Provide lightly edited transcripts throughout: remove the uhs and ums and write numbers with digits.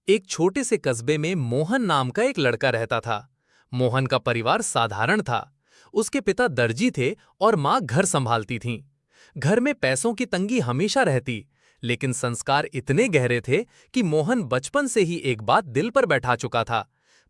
एक छोटे से कस्बे में मोहन नाम का एक लड़का रहता था। मोहन का परिवार साधारण था। उसके पिता दर्जी थे और माँ घर संभालती थीं। घर में पैसों की तंगी हमेशा रहती, लेकिन संस्कार इतने गहरे थे कि मोहन बचपन से ही एक बात दिल पर बैठा चुका था।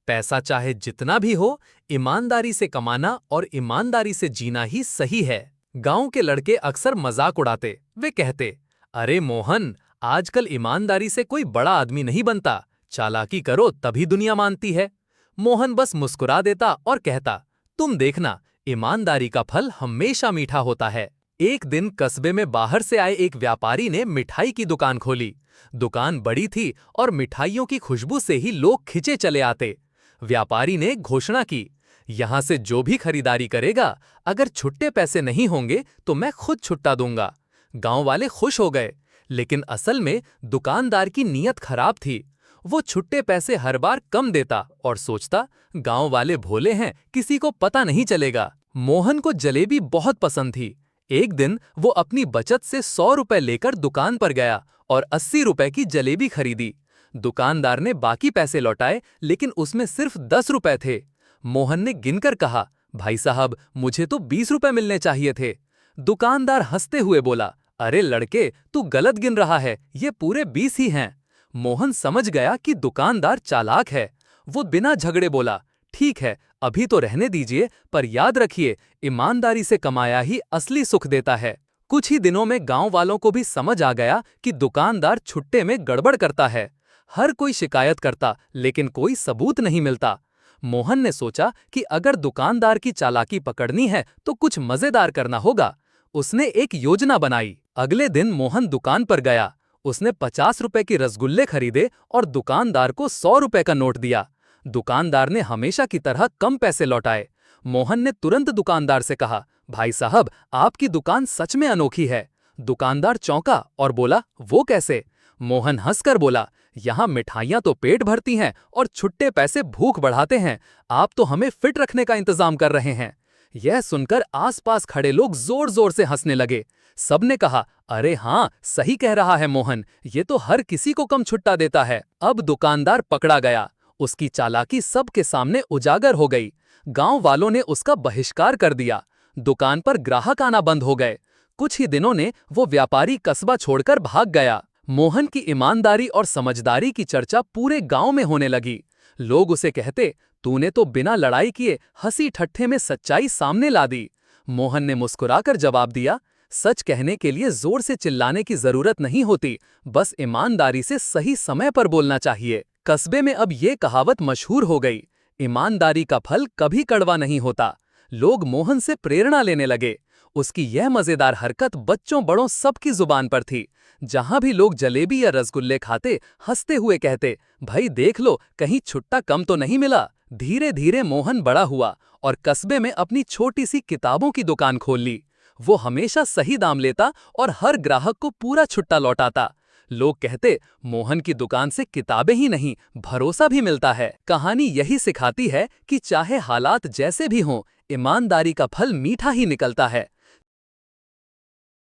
पैसा चाहे जितना भी हो, ईमानदारी से कमाना और ईमानदारी से जीना ही सही है। गांव के लड़के अक्सर मजाक उड़ाते। वे कहते, अरे मोहन, आजकल ईमानदारी से कोई बड़ा आदमी नहीं बनता, चालाकी करो तभी दुनिया मानती है। मोहन बस मुस्कुरा देता और कहता, तुम देखना, ईमानदारी का फल हमेशा मीठा होता है। एक दिन कस्बे में बाहर से आए एक व्यापारी ने मिठाई की दुकान खोली। दुकान बड़ी थी और मिठाइयों की खुशबू से ही लोग खिंचे चले आते। व्यापारी ने घोषणा की, यहां से जो भी खरीदारी करेगा, अगर छुट्टे पैसे नहीं होंगे तो मैं खुद छुट्टा दूंगा। गांव वाले खुश हो गए, लेकिन असल में दुकानदार की नीयत खराब थी। वो छुट्टे पैसे हर बार कम देता और सोचता, गांव वाले भोले हैं, किसी को पता नहीं चलेगा। मोहन को जलेबी बहुत पसंद थी। एक दिन वो अपनी बचत से 100 रुपए लेकर दुकान पर गया और 80 रुपए की जलेबी खरीदी। दुकानदार ने बाकी पैसे लौटाए, लेकिन उसमें सिर्फ 10 रुपए थे। मोहन ने गिनकर कहा, भाई साहब, मुझे तो 20 रुपए मिलने चाहिए थे। दुकानदार हंसते हुए बोला, अरे लड़के, तू गलत गिन रहा है, ये पूरे 20 ही हैं। मोहन समझ गया कि दुकानदार चालाक है। वो बिना झगड़े बोला, ठीक है, अभी तो रहने दीजिए, पर याद रखिए, ईमानदारी से कमाया ही असली सुख देता है। कुछ ही दिनों में गांव वालों को भी समझ आ गया कि दुकानदार छुट्टे में गड़बड़ करता है। हर कोई शिकायत करता, लेकिन कोई सबूत नहीं मिलता। मोहन ने सोचा कि अगर दुकानदार की चालाकी पकड़नी है तो कुछ मजेदार करना होगा। उसने एक योजना बनाई। अगले दिन मोहन दुकान पर गया। उसने 50 रुपए के रसगुल्ले खरीदे और दुकानदार को 100 रुपए का नोट दिया। दुकानदार ने हमेशा की तरह कम पैसे लौटाए। मोहन ने तुरंत दुकानदार से कहा, भाई साहब, आपकी दुकान सच में अनोखी है। दुकानदार चौंका और बोला, वो कैसे? मोहन हंसकर बोला, यहाँ मिठाइयाँ तो पेट भरती हैं और छुट्टे पैसे भूख बढ़ाते हैं। आप तो हमें फिट रखने का इंतजाम कर रहे हैं। यह सुनकर आसपास खड़े लोग जोर जोर से हंसने लगे। सबने कहा, अरे हाँ, सही कह रहा है मोहन, ये तो हर किसी को कम छुट्टा देता है। अब दुकानदार पकड़ा गया। उसकी चालाकी सबके सामने उजागर हो गई। गांव वालों ने उसका बहिष्कार कर दिया। दुकान पर ग्राहक आना बंद हो गए। कुछ ही दिनों ने वो व्यापारी कस्बा छोड़कर भाग गया। मोहन की ईमानदारी और समझदारी की चर्चा पूरे गांव में होने लगी। लोग उसे कहते, तूने तो बिना लड़ाई किए हंसी ठट्ठे में सच्चाई सामने ला दी। मोहन ने मुस्कुराकर जवाब दिया, सच कहने के लिए जोर से चिल्लाने की जरूरत नहीं होती, बस ईमानदारी से सही समय पर बोलना चाहिए। कस्बे में अब ये कहावत मशहूर हो गई, ईमानदारी का फल कभी कड़वा नहीं होता। लोग मोहन से प्रेरणा लेने लगे। उसकी यह मजेदार हरकत बच्चों बड़ों सबकी जुबान पर थी। जहां भी लोग जलेबी या रसगुल्ले खाते, हंसते हुए कहते, भाई देख लो, कहीं छुट्टा कम तो नहीं मिला। धीरे धीरे मोहन बड़ा हुआ और कस्बे में अपनी छोटी सी किताबों की दुकान खोल ली। वो हमेशा सही दाम लेता और हर ग्राहक को पूरा छुट्टा लौटाता। लोग कहते, मोहन की दुकान से किताबें ही नहीं, भरोसा भी मिलता है। कहानी यही सिखाती है कि चाहे हालात जैसे भी हों, ईमानदारी का फल मीठा ही निकलता है।